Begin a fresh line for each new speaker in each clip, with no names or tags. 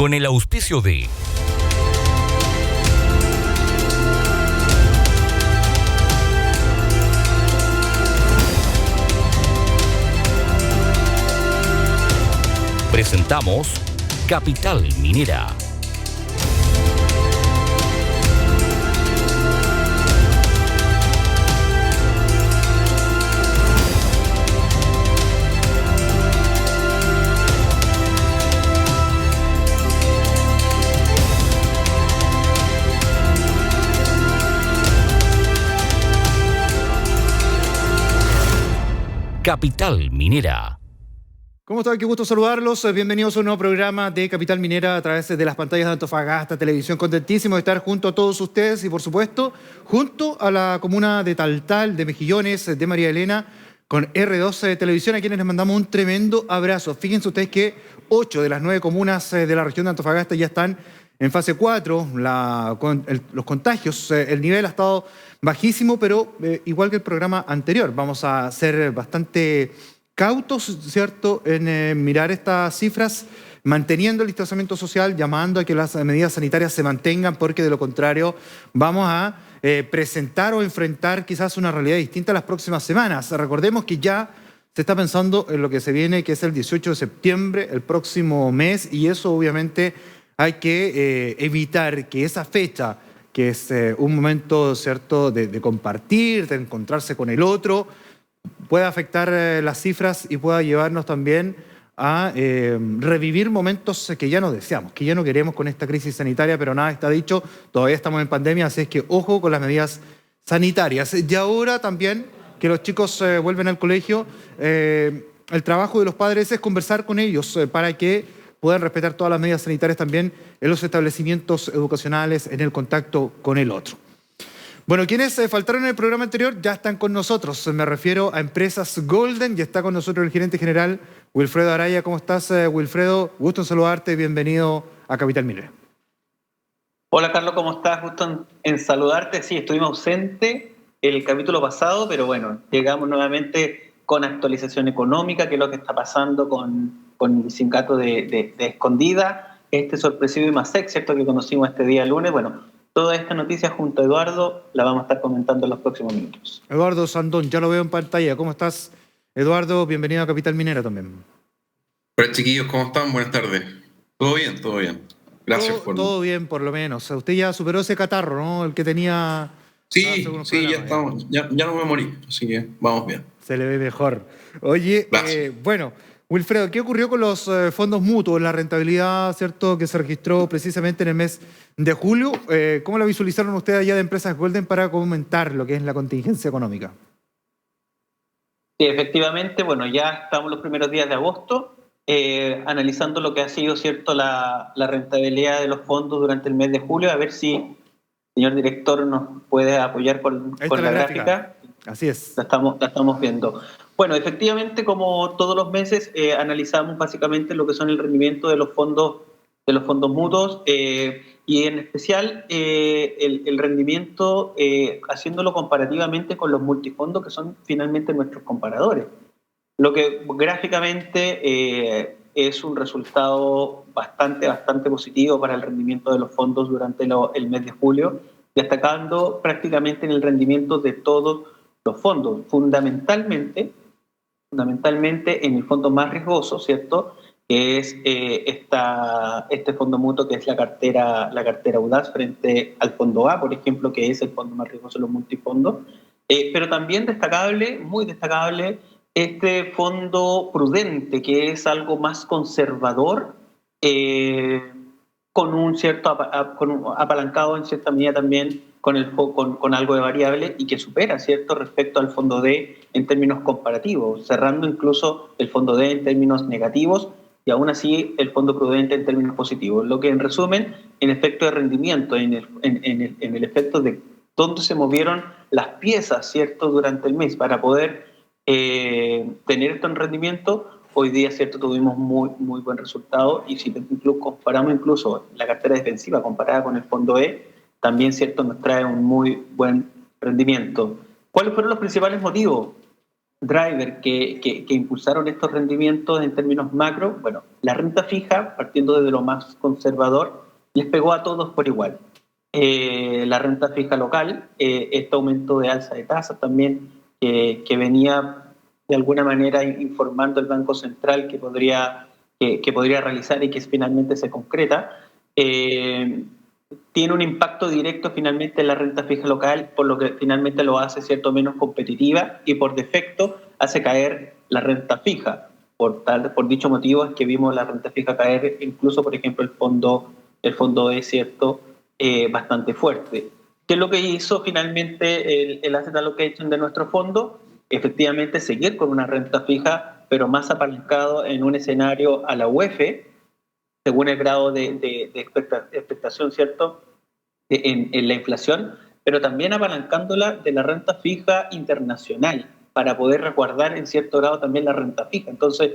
con el auspicio de presentamos Capital Minera. Capital Minera.
¿Cómo están? Qué gusto saludarlos. Bienvenidos a un nuevo programa de Capital Minera a través de las pantallas de Antofagasta Televisión. Contentísimo de estar junto a todos ustedes y, por supuesto, junto a la comuna de Taltal, de Mejillones, de María Elena, con R12 Televisión, a quienes les mandamos un tremendo abrazo. Fíjense ustedes que 8 de las 9 comunas de la región de Antofagasta ya están en fase 4. Los contagios, el nivel ha estado bajísimo, pero igual que el programa anterior. Vamos a ser bastante cautos, ¿cierto?, en mirar estas cifras, manteniendo el distanciamiento social, llamando a que las medidas sanitarias se mantengan, porque de lo contrario vamos a presentar o enfrentar quizás una realidad distinta las próximas semanas. Recordemos que ya se está pensando en lo que se viene, que es el 18 de septiembre, el próximo mes, y eso obviamente hay que evitar que esa fecha, que es un momento, ¿cierto?, de compartir, de encontrarse con el otro, pueda afectar las cifras y pueda llevarnos también a revivir momentos que ya no deseamos, que ya no queremos con esta crisis sanitaria, pero nada está dicho, todavía estamos en pandemia, así es que ojo con las medidas sanitarias. Y ahora también que los chicos vuelven al colegio, el trabajo de los padres es conversar con ellos para que puedan respetar todas las medidas sanitarias también en los establecimientos educacionales, en el contacto con el otro. Bueno, quienes faltaron en el programa anterior ya están con nosotros. Me refiero a Empresas Golden y está con nosotros el gerente general Wilfredo Araya. ¿Cómo estás, Wilfredo? Gusto en saludarte. Bienvenido a Capital Minera.
Hola, Carlos. ¿Cómo estás? Gusto en saludarte. Sí, estuvimos ausentes el capítulo pasado, pero bueno, llegamos nuevamente con actualización económica, que es lo que está pasando con el sindicato de Escondida, este sorpresivo IMASEC, ¿cierto?, que conocimos este día lunes. Bueno, toda esta noticia junto a Eduardo la vamos a estar comentando en los próximos minutos.
Eduardo Sandón, ya lo veo en pantalla. ¿Cómo estás, Eduardo? Bienvenido a Capital Minera también.
Hola, chiquillos, ¿cómo están? Buenas tardes. Todo bien, todo bien. Gracias por...
Todo bien, por lo menos. Usted ya superó ese catarro, ¿no? El que tenía...
Sí, ya estamos. Ya no me morí, así que vamos bien.
Se le ve mejor. Oye, bueno, Wilfredo, ¿qué ocurrió con los fondos mutuos? La rentabilidad, ¿cierto?, que se registró precisamente en el mes de julio. ¿Cómo la visualizaron ustedes allá de Empresas Golden para comentar lo que es la contingencia económica?
Sí, efectivamente, bueno, ya estamos los primeros días de agosto, analizando lo que ha sido, ¿cierto?, la rentabilidad de los fondos durante el mes de julio, a ver si el señor director nos puede apoyar con la gráfica.
Así es.
La estamos viendo. Bueno, efectivamente, como todos los meses, analizamos básicamente lo que son el rendimiento de los fondos mutuos y en especial el rendimiento haciéndolo comparativamente con los multifondos, que son finalmente nuestros comparadores. Lo que gráficamente es un resultado bastante positivo para el rendimiento de los fondos durante el mes de julio, destacando prácticamente en el rendimiento de todos los fondos, fundamentalmente en el fondo más riesgoso, ¿cierto?, que es este fondo mutuo, que es la cartera Audaz, frente al fondo A, por ejemplo, que es el fondo más riesgoso de los multifondos. Pero también muy destacable, este fondo prudente, que es algo más conservador, con un cierto apalancado en cierta medida también con algo de variable, y que supera, ¿cierto?, respecto al fondo D en términos comparativos, cerrando incluso el fondo D en términos negativos y aún así el fondo prudente en términos positivos. Lo que, en resumen, en efecto de rendimiento, en el efecto de dónde se movieron las piezas, ¿cierto?, durante el mes para poder tener esto en rendimiento, hoy día, ¿cierto?, tuvimos muy buen resultado, y si comparamos incluso la cartera defensiva comparada con el fondo E, también, ¿cierto?, nos trae un muy buen rendimiento. ¿Cuáles fueron los principales motivos? drivers que impulsaron estos rendimientos en términos macro, bueno, la renta fija, partiendo desde lo más conservador, les pegó a todos por igual. La renta fija local, este aumento de alza de tasas también que venía de alguna manera informando el Banco Central que podría realizar y que finalmente se concreta, tiene un impacto directo finalmente en la renta fija local, por lo que finalmente lo hace cierto menos competitiva y por defecto hace caer la renta fija. Por dicho motivo es que vimos la renta fija caer, incluso por ejemplo el fondo es cierto bastante fuerte. ¿Qué es lo que hizo finalmente el asset allocation de nuestro fondo? Efectivamente seguir con una renta fija, pero más apalancado en un escenario a la UEF, según el grado de expectación, ¿cierto?, en la inflación, pero también apalancándola de la renta fija internacional para poder resguardar en cierto grado también la renta fija. Entonces,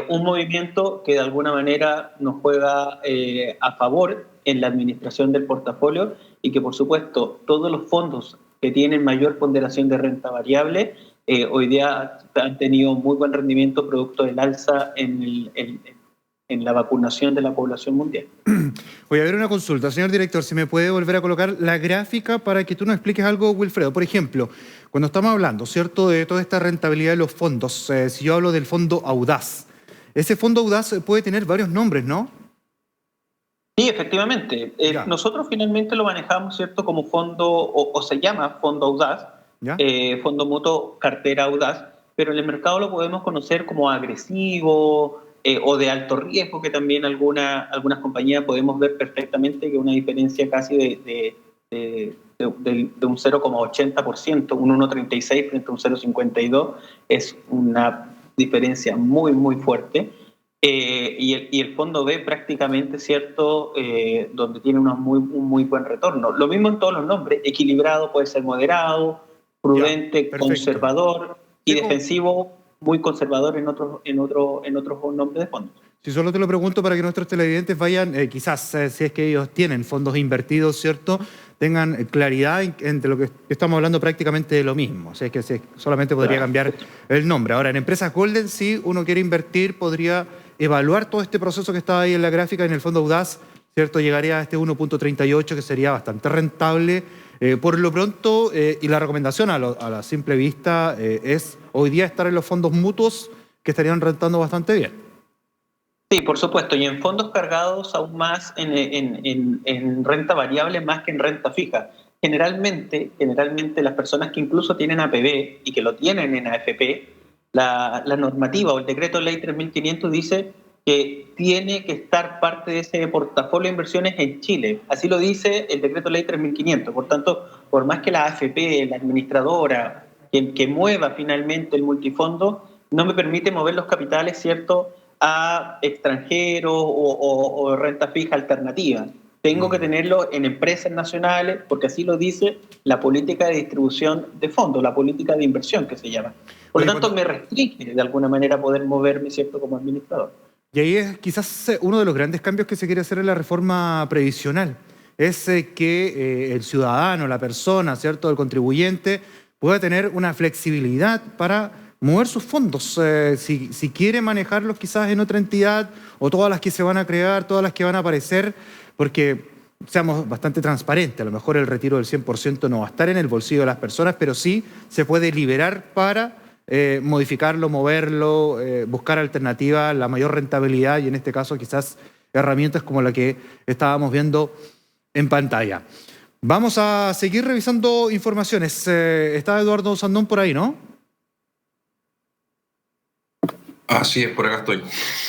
un movimiento que de alguna manera nos juega a favor en la administración del portafolio y que, por supuesto, todos los fondos que tienen mayor ponderación de renta variable hoy día han tenido muy buen rendimiento producto del alza en la vacunación de la población mundial.
Voy a ver una consulta. Señor director, si me puede volver a colocar la gráfica para que tú nos expliques algo, Wilfredo. Por ejemplo, cuando estamos hablando, ¿cierto?, de toda esta rentabilidad de los fondos, si yo hablo del fondo Audaz, ese fondo Audaz puede tener varios nombres, ¿no?
Sí, efectivamente. Nosotros finalmente lo manejamos, ¿cierto?, como fondo, o se llama fondo Audaz, fondo mutuo cartera Audaz, pero en el mercado lo podemos conocer como agresivo, o de alto riesgo, que también algunas compañías podemos ver perfectamente que una diferencia casi de un 0,80%, un 1,36 frente a un 0,52, es una diferencia muy, muy fuerte. Y el fondo B prácticamente, ¿cierto?, donde tiene un muy buen retorno. Lo mismo en todos los nombres: equilibrado puede ser moderado, prudente, conservador y defensivo, muy conservador en otros nombres de fondos.
Si solo te lo pregunto para que nuestros televidentes vayan, quizás si es que ellos tienen fondos invertidos, ¿cierto?, tengan claridad entre lo que estamos hablando prácticamente de lo mismo. O sea, es que solamente podría cambiar el nombre. Ahora, en empresas Golden, si uno quiere invertir, podría evaluar todo este proceso que está ahí en la gráfica en el fondo Audaz, ¿cierto? Llegaría a este 1,38, que sería bastante rentable. Por lo pronto, y la recomendación a la simple vista es hoy día estar en los fondos mutuos, que estarían rentando bastante bien.
Sí, por supuesto, y en fondos cargados aún más en renta variable más que en renta fija. Generalmente las personas que incluso tienen APB y que lo tienen en AFP, la normativa o el decreto ley 3500 dice que tiene que estar parte de ese portafolio de inversiones en Chile. Así lo dice el decreto ley 3500. Por tanto, por más que la AFP, la administradora, que mueva finalmente el multifondo, no me permite mover los capitales, ¿cierto?, a extranjeros o renta fija alternativa. Tengo que tenerlo en empresas nacionales, porque así lo dice la política de distribución de fondos, la política de inversión que se llama. Por lo tanto, me restringe de alguna manera poder moverme, ¿cierto?, como administrador.
Y ahí es quizás uno de los grandes cambios que se quiere hacer en la reforma previsional. Es que el ciudadano, la persona, ¿cierto?, el contribuyente, pueda tener una flexibilidad para mover sus fondos, si quiere manejarlos quizás en otra entidad, o todas las que se van a crear, todas las que van a aparecer, porque seamos bastante transparentes, a lo mejor el retiro del 100% no va a estar en el bolsillo de las personas, pero sí se puede liberar para modificarlo, moverlo, buscar alternativas, la mayor rentabilidad, y en este caso quizás herramientas como la que estábamos viendo en pantalla. Vamos a seguir revisando informaciones. Está Eduardo Sandón por ahí, ¿no?
Así es, por acá estoy.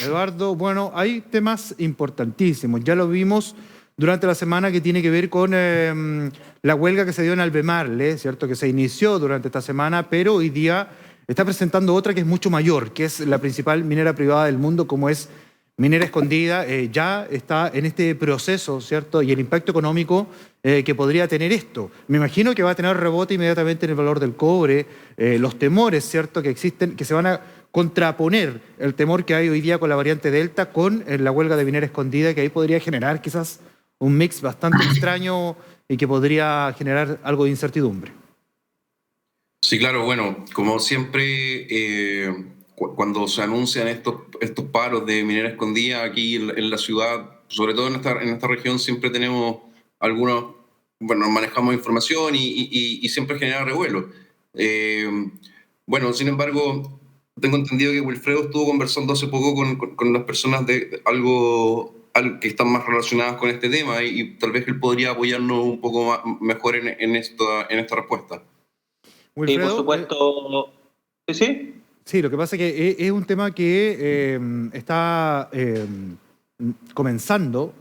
Eduardo, bueno, hay temas importantísimos. Ya lo vimos durante la semana, que tiene que ver con la huelga que se dio en Albemarle, ¿cierto?, que se inició durante esta semana, pero hoy día está presentando otra que es mucho mayor, que es la principal minera privada del mundo, como es Minera Escondida. Ya está en este proceso, ¿cierto?, y el impacto económico que podría tener esto. Me imagino que va a tener rebote inmediatamente en el valor del cobre, los temores, ¿cierto?, que existen, que se van a contraponer el temor que hay hoy día con la variante Delta, con la huelga de Minera Escondida, que ahí podría generar quizás un mix bastante extraño y que podría generar algo de incertidumbre.
Sí, claro, bueno, como siempre, cuando se anuncian estos paros de minera escondida aquí en la ciudad, sobre todo en esta región, siempre tenemos algunos, bueno, manejamos información y siempre genera revuelo. Eh, bueno, sin embargo, tengo entendido que Wilfredo estuvo conversando hace poco con las personas de algo que están más relacionadas con este tema y tal vez él podría apoyarnos un poco mejor en esta respuesta.
Sí, por
Wilfredo,
supuesto. Sí, sí.
sí, lo que pasa es que es un tema que está comenzando,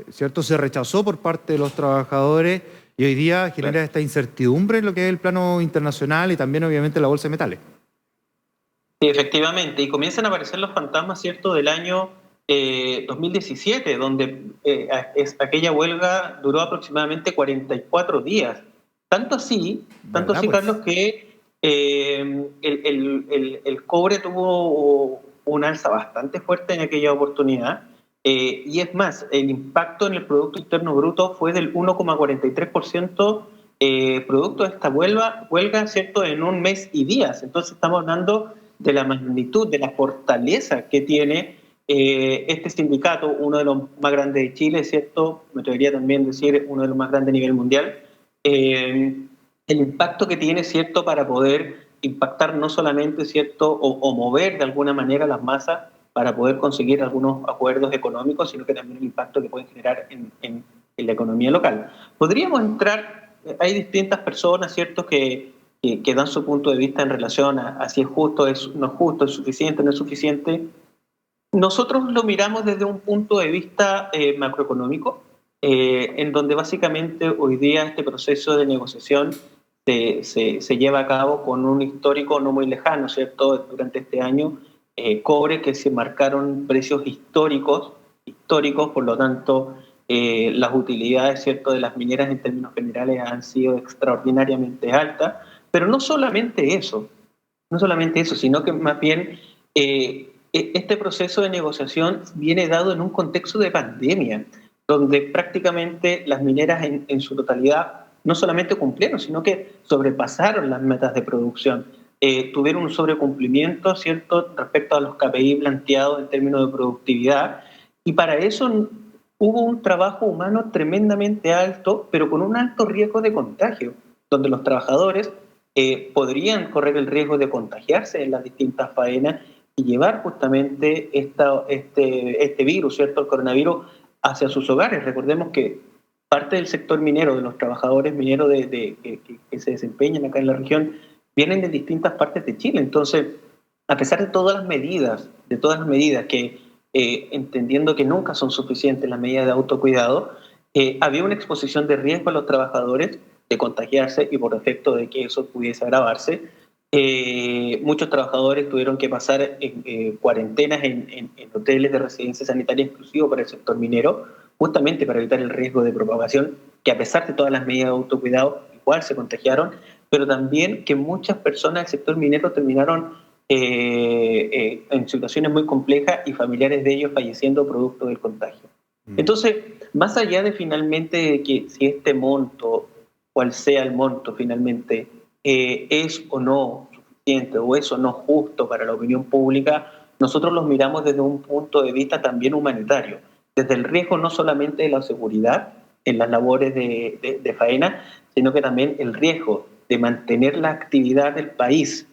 ¿cierto? Se rechazó por parte de los trabajadores y hoy día genera esta incertidumbre en lo que es el plano internacional y también obviamente la bolsa de metales.
Sí, efectivamente, y comienzan a aparecer los fantasmas, ¿cierto?, del año 2017, donde aquella huelga duró aproximadamente 44 días. Tanto así,
¿Verdad,
Carlos,
pues?
que el cobre tuvo un alza bastante fuerte en aquella oportunidad, y es más, el impacto en el Producto Interno Bruto fue del 1,43%, producto de esta huelga, ¿cierto?, en un mes y días. Entonces estamos hablando de la magnitud, de la fortaleza que tiene este sindicato, uno de los más grandes de Chile, ¿cierto? Me atrevería también decir uno de los más grandes a nivel mundial. El impacto que tiene, ¿cierto?, para poder impactar no solamente, ¿cierto?, o mover de alguna manera las masas para poder conseguir algunos acuerdos económicos, sino que también el impacto que pueden generar en la economía local. Podríamos entrar, hay distintas personas, ¿cierto?, que dan su punto de vista en relación a si es justo, no es justo, es suficiente, no es suficiente. Nosotros lo miramos desde un punto de vista macroeconómico, en donde básicamente hoy día este proceso de negociación se lleva a cabo con un histórico no muy lejano, ¿cierto? Durante este año, cobre que se marcaron precios históricos, por lo tanto, las utilidades, ¿cierto?, de las mineras en términos generales han sido extraordinariamente altas, pero no solamente eso, sino que más bien este proceso de negociación viene dado en un contexto de pandemia, donde prácticamente las mineras en su totalidad no solamente cumplieron, sino que sobrepasaron las metas de producción. Tuvieron un sobrecumplimiento, ¿cierto?, respecto a los KPI planteados en términos de productividad, y para eso hubo un trabajo humano tremendamente alto, pero con un alto riesgo de contagio, donde los trabajadores podrían correr el riesgo de contagiarse en las distintas faenas y llevar justamente este virus, ¿cierto?, el coronavirus, hacia sus hogares. Recordemos que parte del sector minero, de los trabajadores mineros que se desempeñan acá en la región, vienen de distintas partes de Chile. Entonces, a pesar de todas las medidas, que entendiendo que nunca son suficientes las medidas de autocuidado, había una exposición de riesgo a los trabajadores de contagiarse y por efecto de que eso pudiese agravarse. Muchos trabajadores tuvieron que pasar cuarentenas en hoteles de residencia sanitaria exclusivos para el sector minero, justamente para evitar el riesgo de propagación, que a pesar de todas las medidas de autocuidado, igual se contagiaron, pero también que muchas personas del sector minero terminaron en situaciones muy complejas y familiares de ellos falleciendo producto del contagio. Entonces, más allá de finalmente de que si este monto, cual sea el monto finalmente, es o no suficiente o es o no justo para la opinión pública, nosotros los miramos desde un punto de vista también humanitario, desde el riesgo no solamente de la seguridad en las labores de faena, sino que también el riesgo de mantener la actividad del país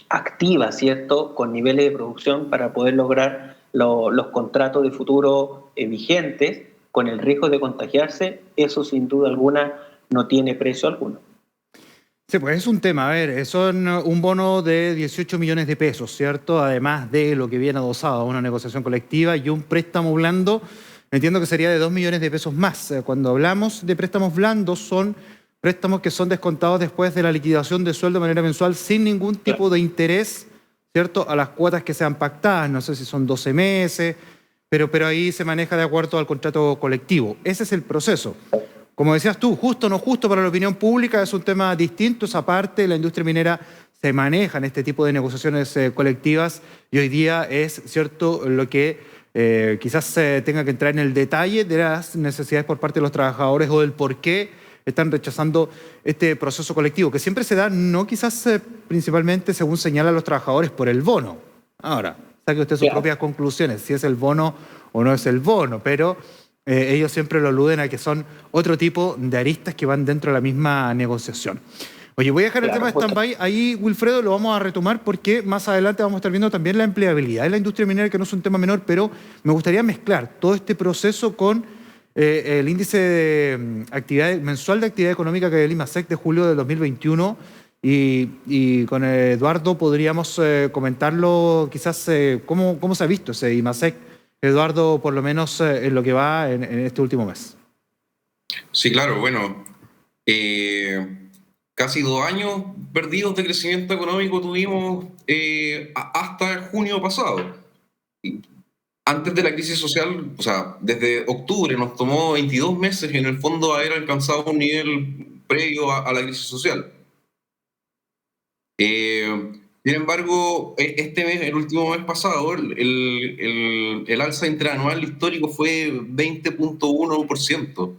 activa, ¿cierto?, con niveles de producción para poder lograr los contratos de futuro vigentes, con el riesgo de contagiarse. Eso sin duda alguna no tiene precio alguno.
Sí, pues es un tema. A ver, son un bono de 18 millones de pesos, ¿cierto? Además de lo que viene adosado a una negociación colectiva y un préstamo blando, entiendo que sería de 2 millones de pesos más. Cuando hablamos de préstamos blandos, son préstamos que son descontados después de la liquidación de sueldo de manera mensual sin ningún tipo de interés, ¿cierto?, a las cuotas que sean pactadas. No sé si son 12 meses, pero ahí se maneja de acuerdo al contrato colectivo. Ese es el proceso. Como decías tú, justo o no justo para la opinión pública es un tema distinto. Esa parte, la industria minera se maneja en este tipo de negociaciones colectivas y hoy día es cierto lo que quizás tenga que entrar en el detalle de las necesidades por parte de los trabajadores o del por qué están rechazando este proceso colectivo, que siempre se da, no quizás principalmente, según señalan los trabajadores, por el bono. Ahora, saque usted sus propias conclusiones, si es el bono o no es el bono, pero ellos siempre lo aluden a que son otro tipo de aristas que van dentro de la misma negociación. Oye, voy a dejar el tema de stand-by ahí, Wilfredo, lo vamos a retomar porque más adelante vamos a estar viendo también la empleabilidad de la industria minera, que no es un tema menor, pero me gustaría mezclar todo este proceso con el índice de actividad mensual de actividad económica que hay el IMASEC de julio del 2021 y con Eduardo podríamos comentarlo quizás cómo se ha visto ese IMASEC, Eduardo, por lo menos en lo que va en este último mes.
Sí, claro, bueno, casi 2 años perdidos de crecimiento económico tuvimos hasta junio pasado. Antes de la crisis social, o sea, desde octubre nos tomó 22 meses en el fondo haber alcanzado un nivel previo a la crisis social. Sin embargo, este mes, el último mes pasado, el alza interanual histórico fue 20.1%.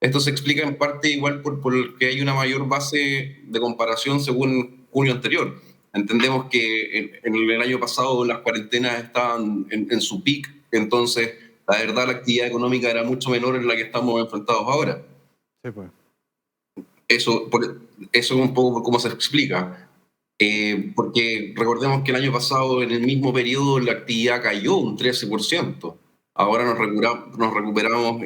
Esto se explica en parte igual por que hay una mayor base de comparación según junio anterior. Entendemos que en el año pasado las cuarentenas estaban en su peak, entonces la verdad la actividad económica era mucho menor en la que estamos enfrentados ahora.
Sí, pues.
Eso es un poco cómo se explica. Porque recordemos que el año pasado en el mismo periodo la actividad cayó un 13%. Ahora nos recuperamos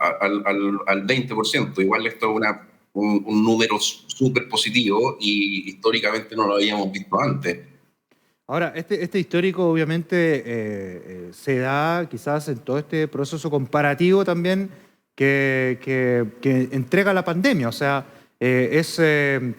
al 20%. Igual esto es un número súper positivo y históricamente no lo habíamos visto antes.
Ahora, este histórico obviamente se da quizás en todo este proceso comparativo también que entrega la pandemia. O sea,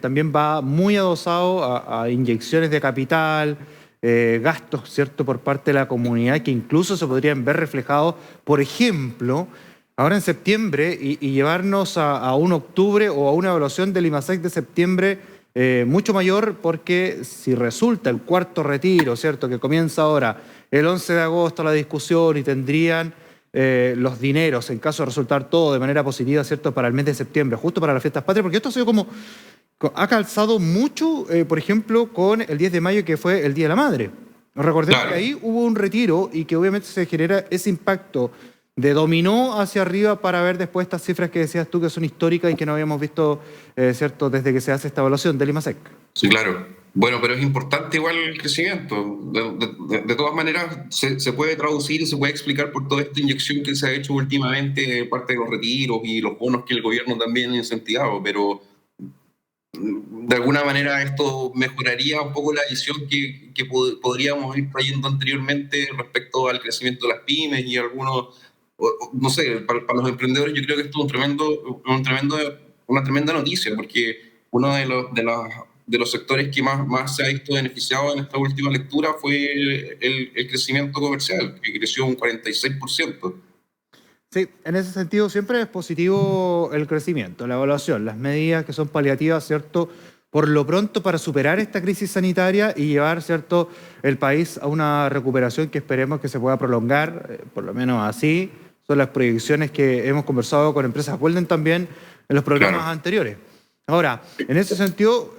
también va muy adosado a inyecciones de capital, gastos, ¿cierto?, por parte de la comunidad que incluso se podrían ver reflejados, por ejemplo, ahora en septiembre y llevarnos a un octubre o a una evaluación del IMASEC de septiembre mucho mayor, porque si resulta el cuarto retiro, ¿cierto?, que comienza ahora el 11 de agosto la discusión y tendrían los dineros, en caso de resultar todo de manera positiva, ¿cierto?, para el mes de septiembre, justo para las fiestas patrias, porque esto ha sido ha calzado mucho, por ejemplo, con el 10 de mayo, que fue el Día de la Madre. Recordemos que ahí hubo un retiro y que obviamente se genera ese impacto de dominó hacia arriba para ver después estas cifras que decías tú que son históricas y que no habíamos visto, ¿cierto?, desde que se hace esta evaluación del IMASEC.
Sí, claro. Bueno, pero es importante igual el crecimiento. De todas maneras, se puede traducir y se puede explicar por toda esta inyección que se ha hecho últimamente de parte de los retiros y los bonos que el gobierno también ha incentivado, pero de alguna manera esto mejoraría un poco la visión que podríamos ir trayendo anteriormente respecto al crecimiento de las pymes y algunos, no sé, para los emprendedores yo creo que esto es una tremenda noticia, porque uno de los sectores que más se ha visto beneficiado en esta última lectura fue el crecimiento comercial, que creció un 46%.
Sí, en ese sentido siempre es positivo el crecimiento, la evaluación, las medidas que son paliativas, ¿cierto?, por lo pronto para superar esta crisis sanitaria y llevar, ¿cierto?, el país a una recuperación que esperemos que se pueda prolongar, por lo menos así. Son las proyecciones que hemos conversado con empresas Golden también en los programas anteriores. Ahora, en ese sentido,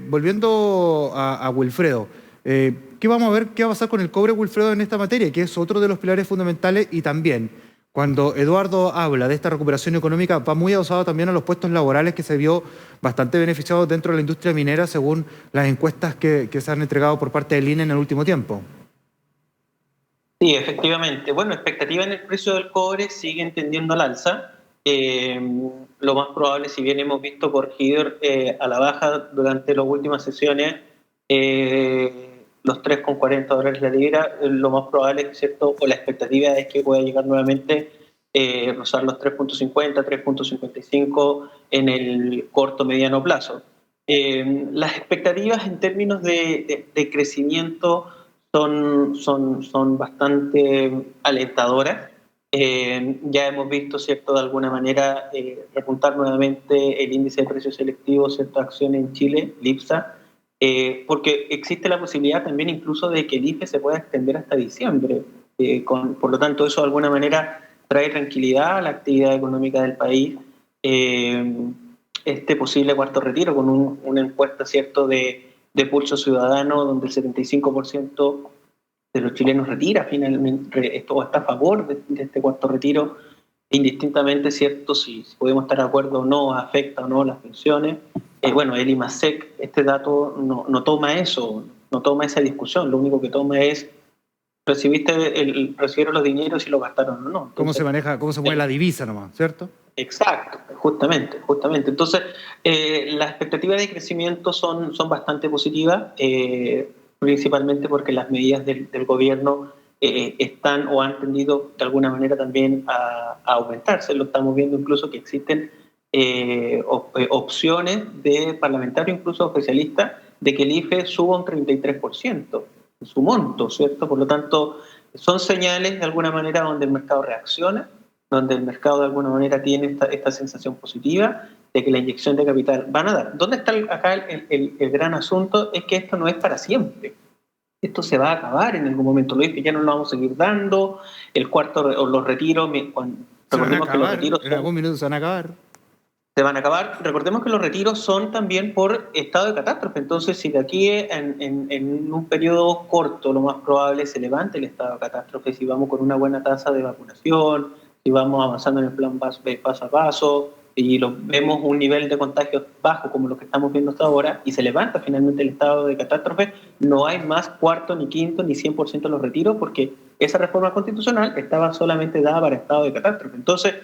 volviendo a Wilfredo, ¿qué vamos a ver qué va a pasar con el cobre, Wilfredo, en esta materia? Que es otro de los pilares fundamentales y también, cuando Eduardo habla de esta recuperación económica, va muy adosado también a los puestos laborales que se vio bastante beneficiados dentro de la industria minera según las encuestas que se han entregado por parte del INE en el último tiempo.
Sí, efectivamente. Bueno, expectativa en el precio del cobre siguen tendiendo al alza. Lo más probable, si bien hemos visto corregidor a la baja durante las últimas sesiones, los $3,40 la libra, lo más probable, ¿cierto?, o la expectativa es que pueda llegar nuevamente rozar los 3.50, 3.55 en el corto mediano plazo. Las expectativas en términos de crecimiento son bastante alentadoras. Ya hemos visto, ¿cierto?, de alguna manera repuntar nuevamente el índice de precios selectivos, ciertas acciones en Chile, LIPSA, porque existe la posibilidad también incluso de que el IFE se pueda extender hasta diciembre. Por lo tanto, eso de alguna manera trae tranquilidad a la actividad económica del país. este posible cuarto retiro con una encuesta, ¿cierto?, de Pulso Ciudadano, donde el 75% de los chilenos retira finalmente esto o está a favor de este cuarto retiro, indistintamente, ¿cierto?, si podemos estar de acuerdo o no, afecta o no las pensiones. Bueno, el IMASEC, este dato no toma eso, no toma esa discusión, lo único que toma es recibieron los dineros y lo gastaron o no. Entonces,
¿Cómo se maneja, cómo se mueve la divisa nomás, cierto?
Exacto, justamente. Entonces, las expectativas de crecimiento son bastante positivas, principalmente porque las medidas del gobierno están o han tendido de alguna manera también a aumentarse. Lo estamos viendo incluso que existen opciones de parlamentarios, incluso especialistas, de que el IFE suba un 33% en su monto, ¿cierto? Por lo tanto, son señales de alguna manera donde el mercado reacciona, donde el mercado de alguna manera tiene esta sensación positiva de que la inyección de capital van a dar. ¿Dónde está acá el gran asunto? Es que esto no es para siempre. Esto se va a acabar en algún momento. Lo dije, ya no lo vamos a seguir dando. El cuarto, o los retiros,
recordemos que los retiros en algún minuto se van a acabar.
Se van a acabar. Recordemos que los retiros son también por estado de catástrofe. Entonces, si de aquí en un periodo corto, lo más probable se levante el estado de catástrofe, si vamos con una buena tasa de vacunación, si vamos avanzando en el plan paso a paso y vemos un nivel de contagios bajo como lo que estamos viendo hasta ahora y se levanta finalmente el estado de catástrofe, no hay más cuarto, ni quinto, ni 100% de los retiros porque esa reforma constitucional estaba solamente dada para estado de catástrofe. Entonces,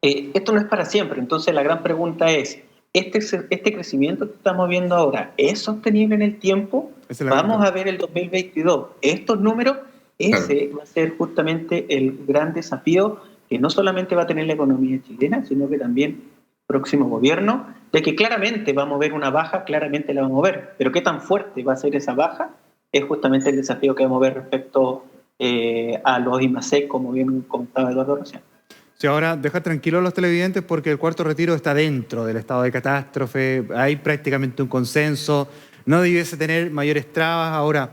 esto no es para siempre. Entonces, la gran pregunta es, ¿este crecimiento que estamos viendo ahora es sostenible en el tiempo? Vamos a ver el 2022. Estos números, ese va a ser justamente el gran desafío que no solamente va a tener la economía chilena, sino que también el próximo gobierno, de que claramente vamos a ver una baja, claramente la vamos a ver, pero qué tan fuerte va a ser esa baja es justamente el desafío que vamos a ver respecto a los IMASEC, como bien comentaba Eduardo recién.
Sí, ahora deja tranquilos a los televidentes porque el cuarto retiro está dentro del estado de catástrofe, hay prácticamente un consenso, no debiese tener mayores trabas. Ahora,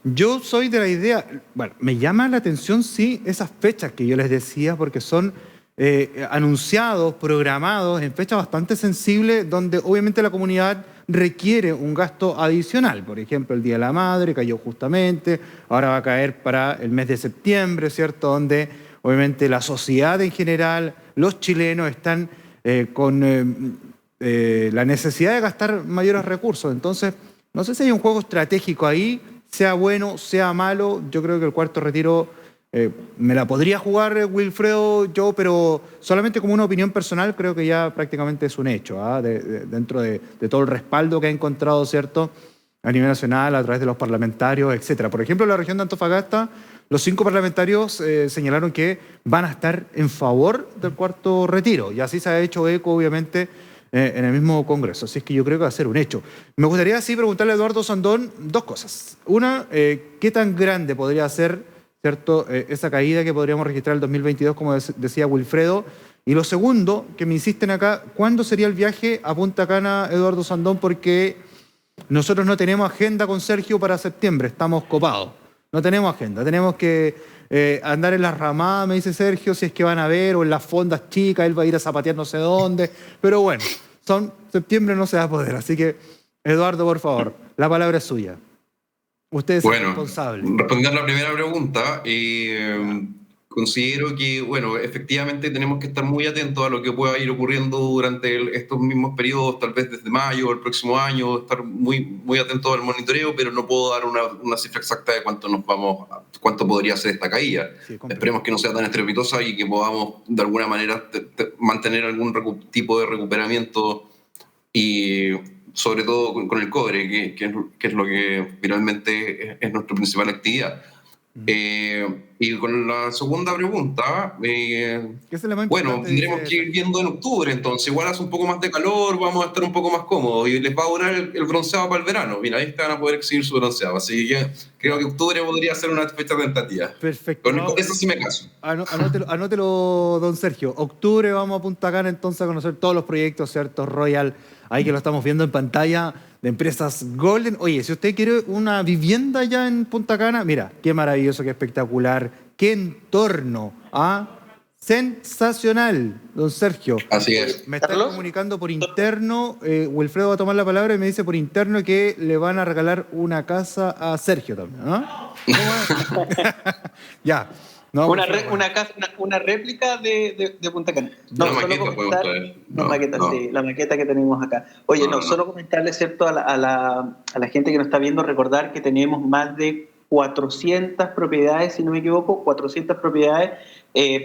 yo soy de la idea, bueno, me llama la atención, sí, esas fechas que yo les decía, porque son anunciados, programados en fechas bastante sensibles, donde obviamente la comunidad requiere un gasto adicional. Por ejemplo, el Día de la Madre cayó justamente, ahora va a caer para el mes de septiembre, ¿cierto? Donde obviamente la sociedad en general, los chilenos están con la necesidad de gastar mayores recursos. Entonces, no sé si hay un juego estratégico ahí, sea bueno, sea malo. Yo creo que el cuarto retiro me la podría jugar Wilfredo, yo, pero solamente como una opinión personal creo que ya prácticamente es un hecho, dentro de todo el respaldo que ha encontrado, ¿cierto?, a nivel nacional, a través de los parlamentarios, etcétera. Por ejemplo, en la región de Antofagasta, los 5 parlamentarios señalaron que van a estar en favor del cuarto retiro, y así se ha hecho eco, obviamente, en el mismo Congreso. Así es que yo creo que va a ser un hecho. Me gustaría así preguntarle a Eduardo Sandón 2 cosas. Una, ¿qué tan grande podría ser, ¿cierto?, esa caída que podríamos registrar el 2022, como decía Wilfredo? Y lo segundo, que me insisten acá, ¿cuándo sería el viaje a Punta Cana, Eduardo Sandón? Porque nosotros no tenemos agenda con Sergio para septiembre, estamos copados. No tenemos agenda, tenemos que andar en las ramadas, me dice Sergio, si es que van a ver, o en las fondas chicas, él va a ir a zapatear no sé dónde. Pero bueno, septiembre no se va a poder. Así que, Eduardo, por favor, la palabra es suya. Usted es el responsable.
Respondiendo a la primera pregunta, considero que, bueno, efectivamente tenemos que estar muy atentos a lo que pueda ir ocurriendo durante estos mismos periodos, tal vez desde mayo, el próximo año, estar muy atentos al monitoreo, pero no puedo dar una cifra exacta de cuánto podría ser esta caída. Sí, esperemos que no sea tan estrepitosa y que podamos, de alguna manera, mantener algún tipo de recuperamiento y sobre todo con el cobre, que es lo que finalmente es nuestra principal actividad. Y con la segunda pregunta, bueno, tendremos que ir viendo en octubre, entonces igual hace un poco más de calor, vamos a estar un poco más cómodos y les va a durar el bronceado para el verano. Mira, ahí van a poder exhibir su bronceado, así que creo que octubre podría ser una fecha tentativa.
Perfecto.
Con eso sí me caso.
Anótelo, don Sergio. Octubre vamos a Punta Cana entonces a conocer todos los proyectos, ¿cierto? Royal, ahí que lo estamos viendo en pantalla, de empresas Golden. Oye, si usted quiere una vivienda ya en Punta Cana, mira, qué maravilloso, qué espectacular, qué entorno, Sensacional, don Sergio.
Así es.
Me están
Carlos,
comunicando por interno, Wilfredo va a tomar la palabra y me dice por interno que le van a regalar una casa a Sergio también, ¿no? ¿Cómo es? Ya. No,
una réplica de Punta Cana.
La
solo
maqueta
comentar-
podemos traer.
la maqueta, sí, la maqueta que tenemos acá. Oye, solo comentarle, ¿cierto? A la gente que nos está viendo, recordar que tenemos más de 400 propiedades, si no me equivoco, 400 propiedades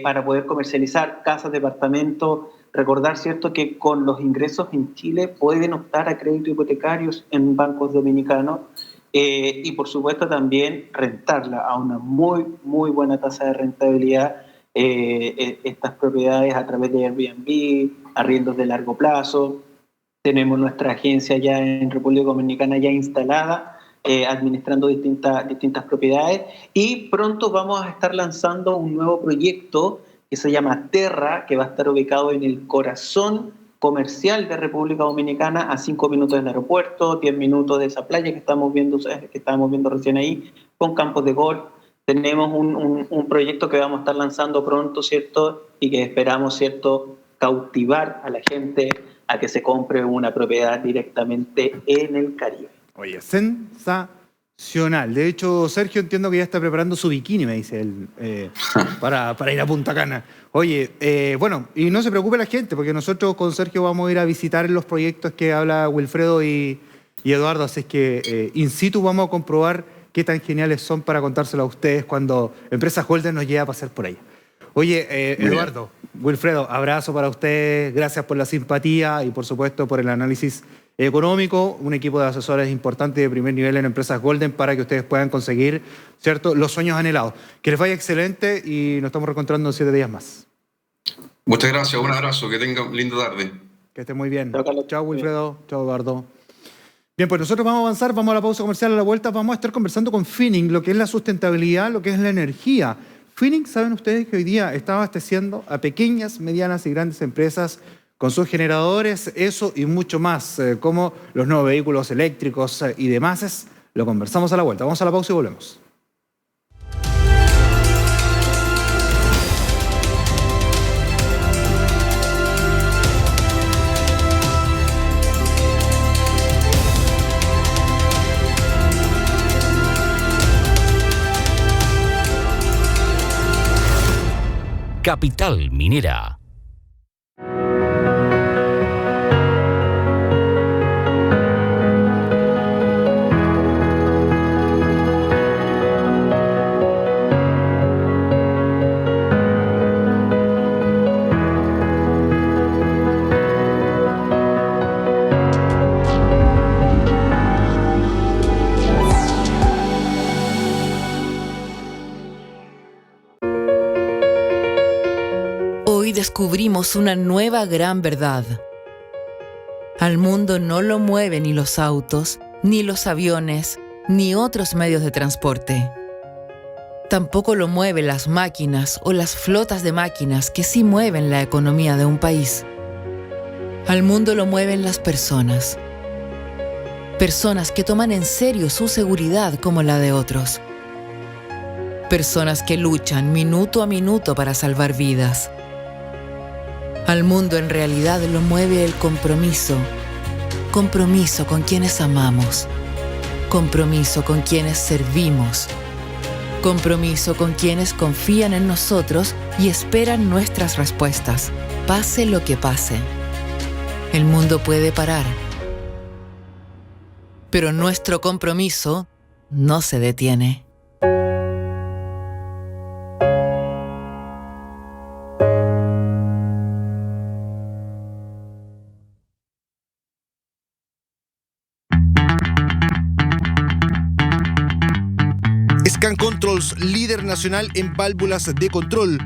para poder comercializar casas, departamentos. Recordar, ¿cierto?, que con los ingresos en Chile pueden optar a créditos hipotecarios en bancos dominicanos. Y por supuesto también rentarla a una muy, muy buena tasa de rentabilidad, estas propiedades a través de Airbnb, arriendos de largo plazo. Tenemos nuestra agencia ya en República Dominicana ya instalada, administrando distintas propiedades, y pronto vamos a estar lanzando un nuevo proyecto que se llama Terra, que va a estar ubicado en el corazón comercial de República Dominicana, a 5 minutos del aeropuerto, 10 minutos de esa playa que estábamos viendo recién ahí, con campos de golf. Tenemos un proyecto que vamos a estar lanzando pronto, ¿cierto? Y que esperamos, ¿cierto?, cautivar a la gente a que se compre una propiedad directamente en el Caribe.
Oye, sensacional. De hecho, Sergio, entiendo que ya está preparando su bikini, me dice él, para ir a Punta Cana. Oye, bueno, y no se preocupe la gente, porque nosotros con Sergio vamos a ir a visitar los proyectos que habla Wilfredo y Eduardo, así es que in situ vamos a comprobar qué tan geniales son para contárselo a ustedes cuando Empresas Golden nos llegue a pasar por ahí. Oye, Eduardo, Wilfredo, abrazo para ustedes, gracias por la simpatía y por supuesto por el análisis económico, un equipo de asesores importante de primer nivel en Empresas Golden para que ustedes puedan conseguir, ¿cierto?, los sueños anhelados. Que les vaya excelente y nos estamos reencontrando en 7 días más.
Muchas gracias, un abrazo, que tengan linda tarde.
Que estén muy bien.
Chao, Carlos.
Chao, Wilfredo. Chao, Eduardo. Bien, pues nosotros vamos a avanzar, vamos a la pausa comercial, a la vuelta vamos a estar conversando con Finning, lo que es la sustentabilidad, lo que es la energía. Finning, saben ustedes que hoy día está abasteciendo a pequeñas, medianas y grandes empresas con sus generadores, eso y mucho más, como los nuevos vehículos eléctricos y demás. Lo conversamos a la vuelta. Vamos a la pausa y volvemos.
Capital Minera.
Hoy descubrimos una nueva gran verdad. Al mundo no lo mueven ni los autos, ni los aviones, ni otros medios de transporte. Tampoco lo mueven las máquinas o las flotas de máquinas que sí mueven la economía de un país. Al mundo lo mueven las personas. Personas que toman en serio su seguridad como la de otros. Personas que luchan minuto a minuto para salvar vidas. Al mundo en realidad lo mueve el compromiso. Compromiso con quienes amamos. Compromiso con quienes servimos. Compromiso con quienes confían en nosotros y esperan nuestras respuestas, pase lo que pase. El mundo puede parar, pero nuestro compromiso no se detiene.
Scan Controls, líder nacional en válvulas de control.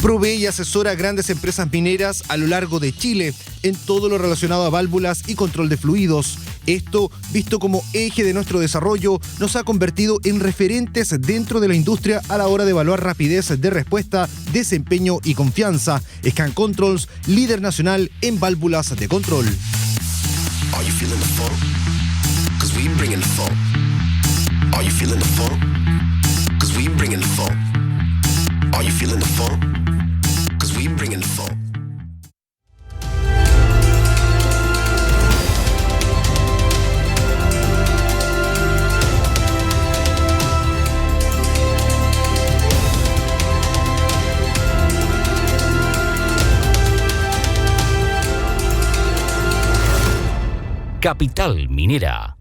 Provee y asesora a grandes empresas mineras a lo largo de Chile en todo lo relacionado a válvulas y control de fluidos. Esto, visto como eje de nuestro desarrollo, nos ha convertido en referentes dentro de la industria a la hora de evaluar rapidez de respuesta, desempeño y confianza. Scan Controls, líder nacional en válvulas de control.
Are you feeling the funk? Cause we bringing the funk. Are you feeling the funk? Cause we bring in the funk. Are you feeling the funk? Cause we bring in the funk.
Capital Minera.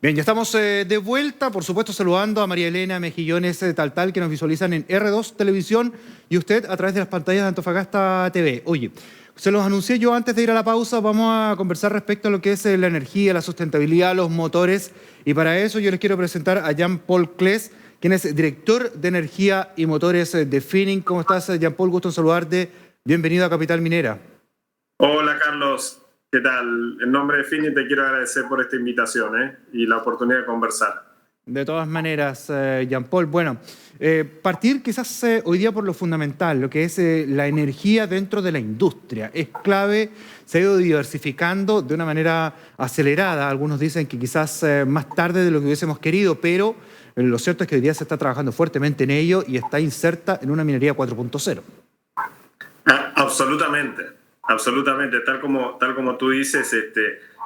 Bien, ya estamos de vuelta, por supuesto saludando a María Elena Mejillones de Taltal, que nos visualizan en R2 Televisión y usted a través de las pantallas de Antofagasta TV. Oye, se los anuncié yo antes de ir a la pausa, vamos a conversar respecto a lo que es la energía, la sustentabilidad, los motores, y para eso yo les quiero presentar a Jean-Paul Cles, quien es director de energía y motores de Finning. ¿Cómo estás, Jean-Paul? Gusto en saludarte. Bienvenido a Capital Minera.
Hola, Carlos. ¿Qué tal? En nombre de Finning te quiero agradecer por esta invitación y la oportunidad de conversar.
De todas maneras, Jean-Paul, bueno, partir quizás hoy día por lo fundamental, lo que es la energía dentro de la industria. Es clave, se ha ido diversificando de una manera acelerada. Algunos dicen que quizás más tarde de lo que hubiésemos querido, pero lo cierto es que hoy día se está trabajando fuertemente en ello y está inserta en una minería 4.0.
Absolutamente. Absolutamente, tal como tú dices,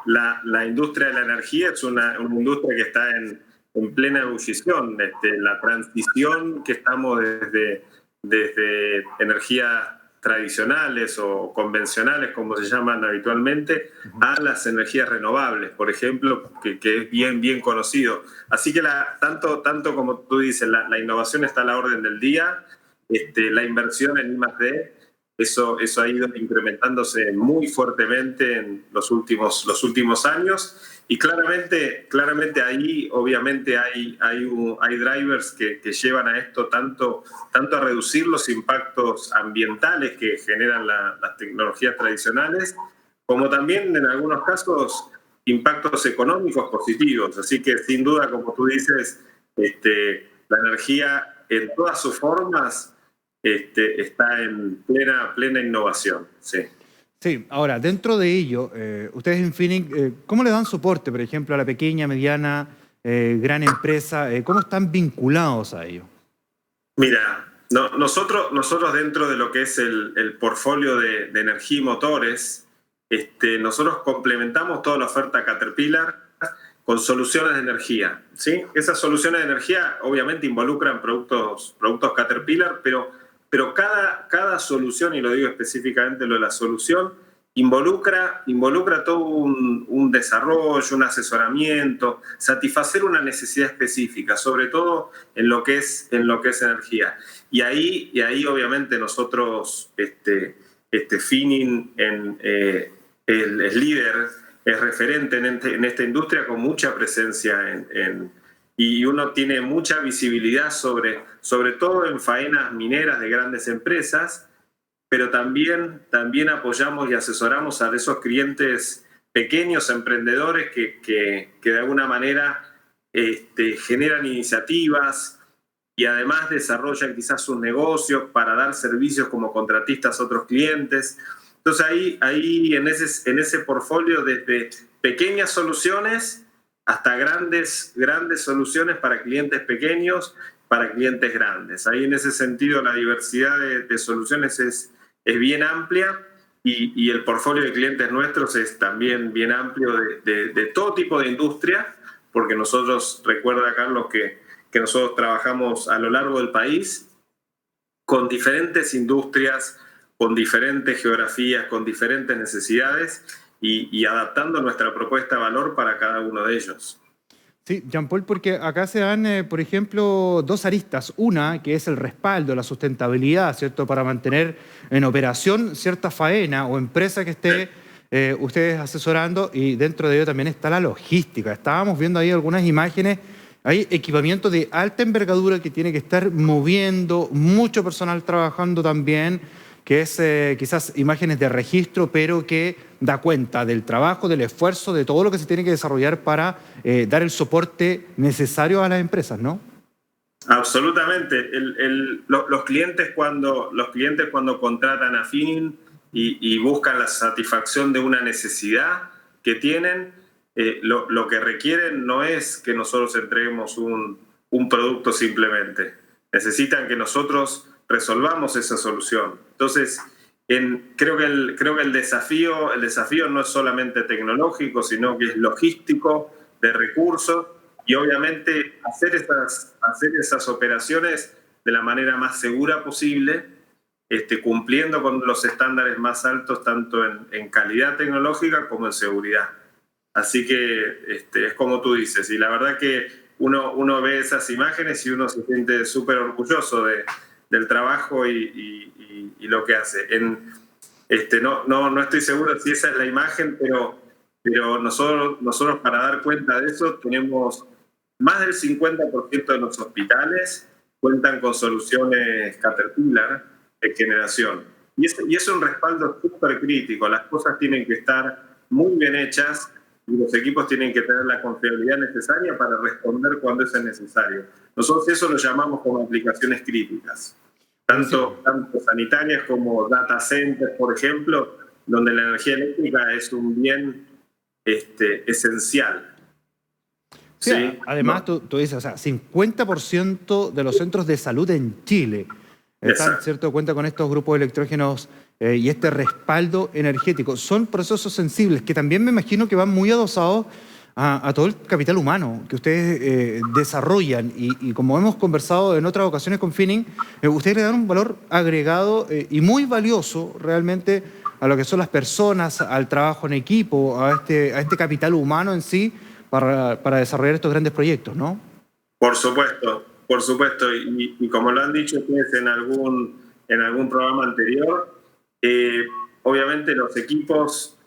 la industria de la energía es una industria que está en plena ebullición. La transición que estamos desde energías tradicionales o convencionales, como se llaman habitualmente, a las energías renovables, por ejemplo, que es bien conocido. Así que tanto como tú dices, la innovación está a la orden del día, la inversión en I+D. Eso ha ido incrementándose muy fuertemente en los últimos años y claramente ahí obviamente hay drivers que llevan a esto tanto a reducir los impactos ambientales que generan las tecnologías tradicionales, como también en algunos casos impactos económicos positivos. Así que sin duda, como tú dices, la energía en todas sus formas está en plena innovación.
Sí, ahora, dentro de ello, ustedes en Finning, ¿cómo le dan soporte, por ejemplo, a la pequeña, mediana, gran empresa? ¿Cómo están vinculados a ello?
Mira, nosotros dentro de lo que es el portfolio de energía y motores, nosotros complementamos toda la oferta Caterpillar con soluciones de energía, ¿sí? Esas soluciones de energía obviamente involucran productos Caterpillar, pero cada solución, y lo digo específicamente lo de la solución, involucra todo un desarrollo, un asesoramiento, satisfacer una necesidad específica, sobre todo en lo que es energía. Y ahí obviamente nosotros, Finning es líder, es referente en esta industria con mucha presencia y uno tiene mucha visibilidad sobre todo en faenas mineras de grandes empresas, pero también apoyamos y asesoramos a esos clientes pequeños emprendedores que de alguna manera generan iniciativas y además desarrollan quizás sus negocios para dar servicios como contratistas a otros clientes. Entonces ahí en ese portfolio, desde pequeñas soluciones hasta grandes soluciones para clientes pequeños, para clientes grandes. Ahí en ese sentido la diversidad de soluciones es bien amplia y el portfolio de clientes nuestros es también bien amplio de todo tipo de industria, porque nosotros, recuerda Carlos, que nosotros trabajamos a lo largo del país con diferentes industrias, con diferentes geografías, con diferentes necesidades y adaptando nuestra propuesta de valor para cada uno de ellos.
Sí, Jean-Paul, porque acá se dan, por ejemplo, dos aristas. Una, que es el respaldo, la sustentabilidad, ¿cierto? Para mantener en operación cierta faena o empresa que esté ustedes asesorando, y dentro de ello también está la logística. Estábamos viendo ahí algunas imágenes. Hay equipamiento de alta envergadura que tiene que estar moviendo, mucho personal trabajando también, que es quizás imágenes de registro, pero que da cuenta del trabajo, del esfuerzo, de todo lo que se tiene que desarrollar para dar el soporte necesario a las empresas, ¿no?
Absolutamente. Los clientes cuando contratan a Finning y buscan la satisfacción de una necesidad que tienen, lo que requieren no es que nosotros entreguemos un producto simplemente. necesitan que nosotros resolvamos esa solución. Entonces, creo que el desafío no es solamente tecnológico, sino que es logístico, de recursos, y obviamente hacer esas operaciones de la manera más segura posible, cumpliendo con los estándares más altos tanto en calidad tecnológica como en seguridad. Así que es como tú dices, y la verdad que uno ve esas imágenes y uno se siente súper orgulloso del trabajo y lo que hace. No estoy seguro si esa es la imagen, pero nosotros para dar cuenta de eso tenemos más del 50% de los hospitales cuentan con soluciones Caterpillar de generación. Y es un respaldo súper crítico. Las cosas tienen que estar muy bien hechas y los equipos tienen que tener la confiabilidad necesaria para responder cuando eso es necesario. Nosotros eso lo llamamos como aplicaciones críticas, tanto sanitarias como data centers, por ejemplo, donde la energía eléctrica es un bien esencial.
Sí, además, tú dices, o sea, 50% de los centros de salud en Chile están, ¿cierto?, cuenta con estos grupos de electrógenos y este respaldo energético. Son procesos sensibles que también me imagino que van muy adosados a todo el capital humano que ustedes desarrollan. Y como hemos conversado en otras ocasiones con Finning, ustedes le dan un valor agregado y muy valioso realmente a lo que son las personas, al trabajo en equipo, a este capital humano en sí, para desarrollar estos grandes proyectos, ¿no?
Por supuesto. Y como lo han dicho ustedes en algún programa anterior, obviamente los equipos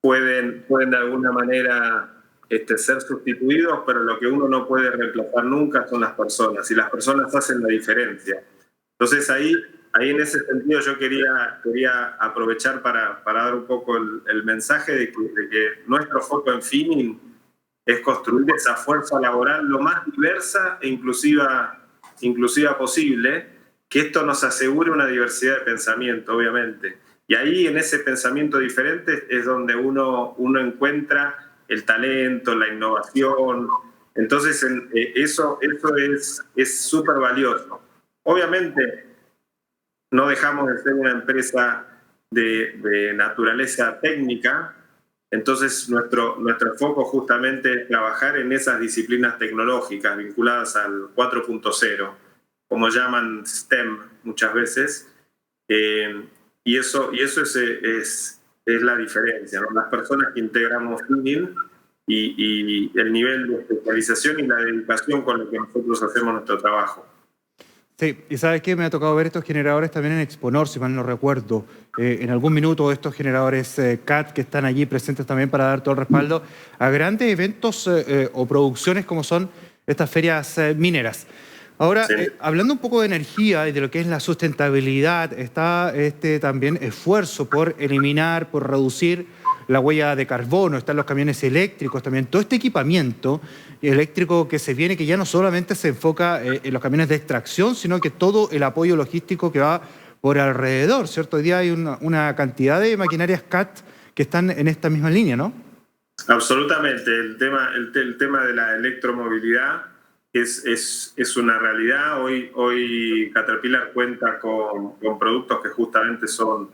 pueden de alguna manera ser sustituidos, pero lo que uno no puede reemplazar nunca son las personas, y las personas hacen la diferencia. Entonces ahí en ese sentido yo quería aprovechar para dar un poco el mensaje de que nuestro foco en Finning es construir esa fuerza laboral lo más diversa e inclusiva posible, que esto nos asegure una diversidad de pensamiento, obviamente. Y ahí, en ese pensamiento diferente, es donde uno encuentra el talento, la innovación. Entonces, eso es súper valioso. Obviamente, no dejamos de ser una empresa de naturaleza técnica. Entonces, nuestro foco justamente es trabajar en esas disciplinas tecnológicas vinculadas al 4.0, como llaman STEM muchas veces, y eso es la diferencia, ¿no? Las personas que integramos Finning y el nivel de especialización y la dedicación con la que nosotros hacemos nuestro trabajo.
Sí, y ¿sabes qué? Me ha tocado ver estos generadores también en Exponor, si mal no recuerdo. En algún minuto estos generadores CAT que están allí presentes también para dar todo el respaldo a grandes eventos o producciones como son estas ferias mineras. Ahora, sí, hablando un poco de energía y de lo que es la sustentabilidad, está también esfuerzo por eliminar, por reducir la huella de carbono, están los camiones eléctricos también, todo este equipamiento eléctrico que se viene, que ya no solamente se enfoca en los camiones de extracción, sino que todo el apoyo logístico que va por alrededor, ¿cierto? Hoy día hay una cantidad de maquinarias CAT que están en esta misma línea, ¿no?
Absolutamente. El tema de la electromovilidad es una realidad. Hoy Caterpillar cuenta con productos que justamente son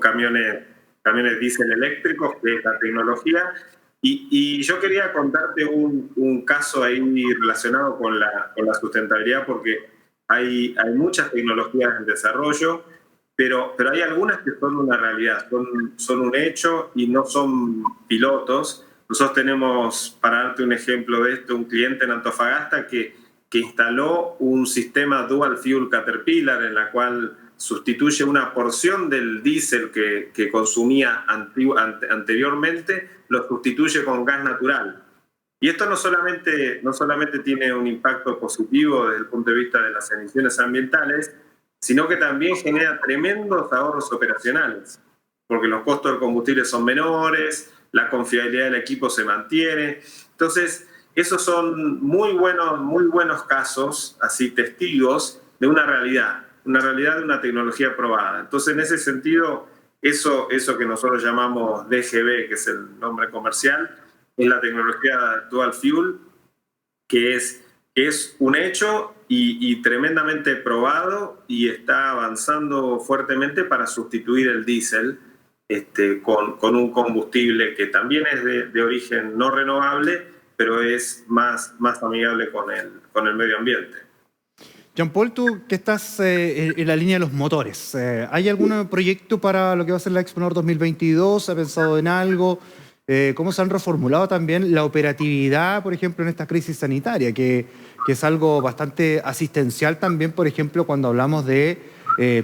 camiones diésel eléctricos, que es la tecnología. Y yo quería contarte un caso ahí relacionado con la sustentabilidad, porque hay muchas tecnologías en desarrollo, pero hay algunas que son una realidad, son un hecho y no son pilotos. Nosotros tenemos, para darte un ejemplo de esto, un cliente en Antofagasta que instaló un sistema Dual Fuel Caterpillar, en la cual sustituye una porción del diésel que consumía anteriormente, lo sustituye con gas natural. Y esto no solamente tiene un impacto positivo desde el punto de vista de las emisiones ambientales, sino que también genera tremendos ahorros operacionales, porque los costos del combustible son menores, la confiabilidad del equipo se mantiene. Entonces, esos son muy buenos casos, así testigos de una realidad de una tecnología probada. Entonces, en ese sentido, eso que nosotros llamamos DGB, que es el nombre comercial, es la tecnología Dual Fuel, que es es un hecho y tremendamente probado, y está avanzando fuertemente para sustituir el diésel con un combustible que también es de origen no renovable, pero es más amigable con el medio ambiente.
Jean-Paul, tú que estás en la línea de los motores, ¿hay algún proyecto para lo que va a ser la Exponor 2022? ¿Se ha pensado en algo? ¿Cómo se han reformulado también la operatividad, por ejemplo, en esta crisis sanitaria, que es algo bastante asistencial también, por ejemplo, cuando hablamos de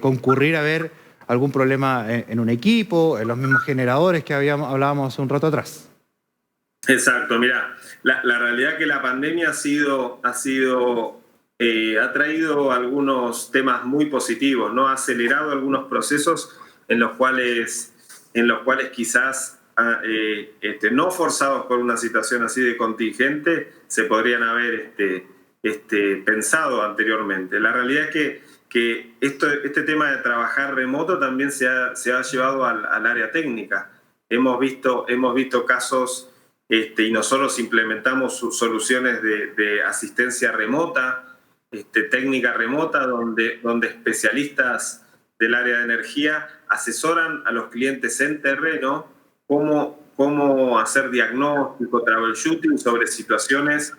concurrir a ver algún problema en un equipo, en los mismos generadores que hablábamos hace un rato atrás?
Exacto, mira, la realidad es que la pandemia ha traído algunos temas muy positivos, ¿no? Ha acelerado algunos procesos en los cuales quizás no forzados por una situación así de contingente se podrían haber pensado anteriormente. La realidad es que este tema de trabajar remoto también se ha llevado al área técnica. Hemos visto casos, y nosotros implementamos soluciones de asistencia remota, técnica remota, donde especialistas del área de energía asesoran a los clientes en terreno cómo hacer diagnóstico, troubleshooting sobre situaciones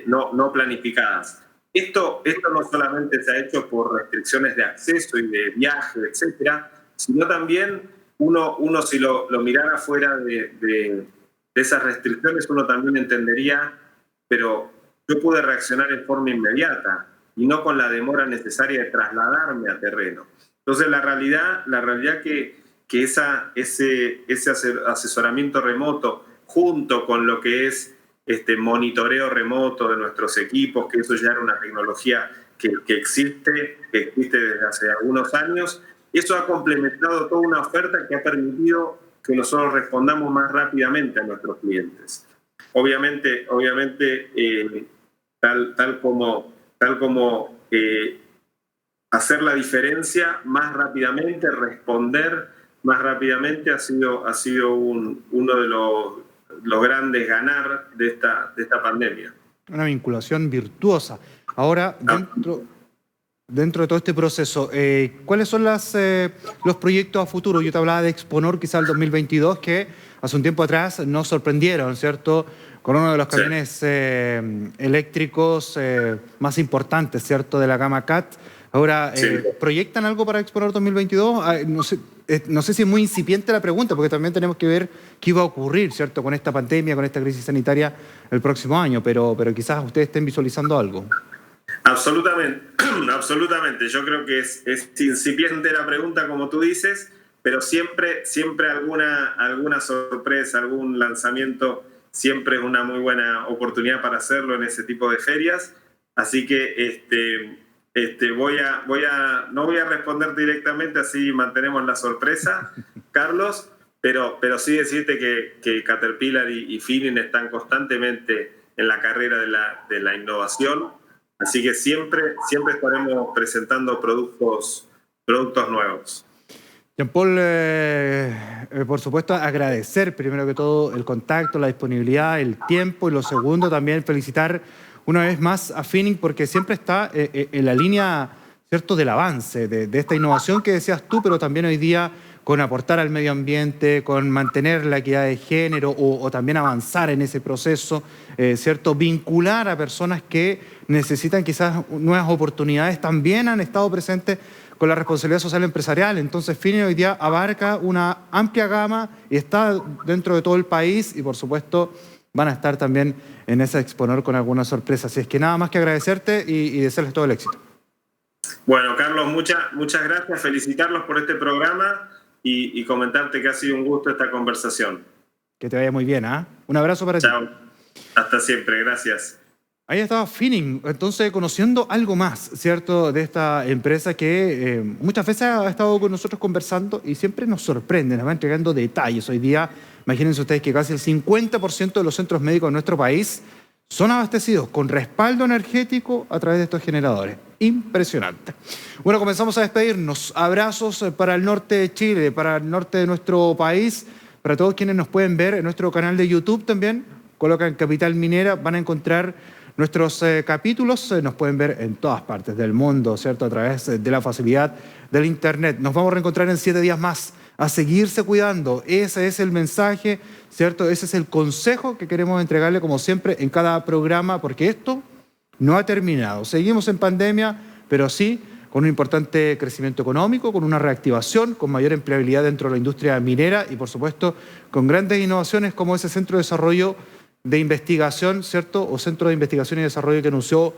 no planificadas. Esto no solamente se ha hecho por restricciones de acceso y de viaje, etcétera, sino también uno si lo mirara fuera de esas restricciones, uno también entendería, pero yo pude reaccionar en forma inmediata y no con la demora necesaria de trasladarme a terreno. Entonces, la realidad que ese asesoramiento remoto, junto con lo que es monitoreo remoto de nuestros equipos, que eso ya era una tecnología que existe desde hace algunos años, eso ha complementado toda una oferta que ha permitido que nosotros respondamos más rápidamente a nuestros clientes. Obviamente, tal como hacer la diferencia más rápidamente, responder más rápidamente ha sido uno de los grandes ganar de esta pandemia.
Una vinculación virtuosa. Ahora, dentro de todo este proceso, ¿cuáles son los proyectos a futuro? Yo te hablaba de Exponor, quizá el 2022, que hace un tiempo atrás nos sorprendieron, ¿cierto?, con uno de los camiones eléctricos más importantes, ¿cierto?, de la gama CAT. Ahora,
Sí.
¿proyectan algo para Exponor 2022? No sé si es muy incipiente la pregunta, porque también tenemos que ver qué iba a ocurrir, ¿cierto?, con esta pandemia, con esta crisis sanitaria el próximo año, pero quizás ustedes estén visualizando algo.
Absolutamente, absolutamente. Yo creo que es incipiente la pregunta, como tú dices, pero siempre alguna sorpresa, algún lanzamiento, siempre es una muy buena oportunidad para hacerlo en ese tipo de ferias. Así que no voy a responder directamente, así mantenemos la sorpresa, Carlos, pero sí decirte que Caterpillar y Finning están constantemente en la carrera de la innovación. Así que siempre estaremos presentando productos nuevos.
Jean-Paul, por supuesto, agradecer primero que todo el contacto, la disponibilidad, el tiempo, y lo segundo también felicitar una vez más a Finning, porque siempre está en la línea, ¿cierto?, del avance, de esta innovación que decías tú, pero también hoy día con aportar al medio ambiente, con mantener la equidad de género o también avanzar en ese proceso, ¿cierto?, vincular a personas que necesitan quizás nuevas oportunidades, también han estado presentes con la responsabilidad social empresarial. Entonces, Finning hoy día abarca una amplia gama y está dentro de todo el país, y por supuesto van a estar también en ese Exponor con algunas sorpresas. Así es que nada más que agradecerte y desearles todo el éxito.
Bueno, Carlos, muchas gracias, felicitarlos por este programa y comentarte que ha sido un gusto esta conversación.
Que te vaya muy bien, ¿ah? Un abrazo para ti.
Chao, hasta siempre, gracias.
Ahí estaba Finning, entonces conociendo algo más, ¿cierto?, de esta empresa que muchas veces ha estado con nosotros conversando y siempre nos sorprende, nos va entregando detalles. Hoy día, imagínense ustedes que casi el 50% de los centros médicos de nuestro país son abastecidos con respaldo energético a través de estos generadores. Impresionante. Bueno, comenzamos a despedirnos. Abrazos para el norte de Chile, para el norte de nuestro país, para todos quienes nos pueden ver en nuestro canal de YouTube también. Colocan Capital Minera, van a encontrar Nuestros capítulos nos pueden ver en todas partes del mundo, ¿cierto? A través de la facilidad del Internet. Nos vamos a reencontrar en 7 días más, a seguirse cuidando. Ese es el mensaje, ¿cierto? Ese es el consejo que queremos entregarle, como siempre, en cada programa, porque esto no ha terminado. Seguimos en pandemia, pero sí con un importante crecimiento económico, con una reactivación, con mayor empleabilidad dentro de la industria minera y, por supuesto, con grandes innovaciones como ese Centro de Desarrollo de Investigación, ¿cierto? O Centro de Investigación y Desarrollo que anunció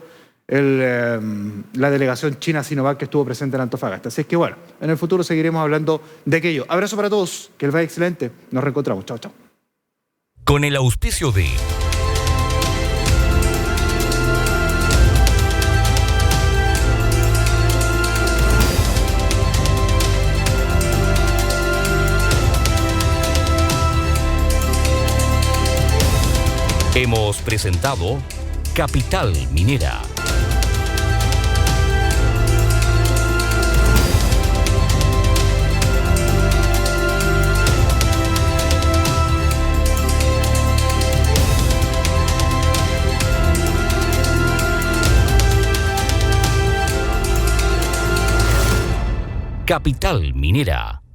la delegación china Sinovac que estuvo presente en Antofagasta. Así es que, bueno, en el futuro seguiremos hablando de aquello. Abrazo para todos, que les vaya excelente. Nos reencontramos. Chao, chao.
Con el auspicio de hemos presentado Capital Minera. Capital Minera.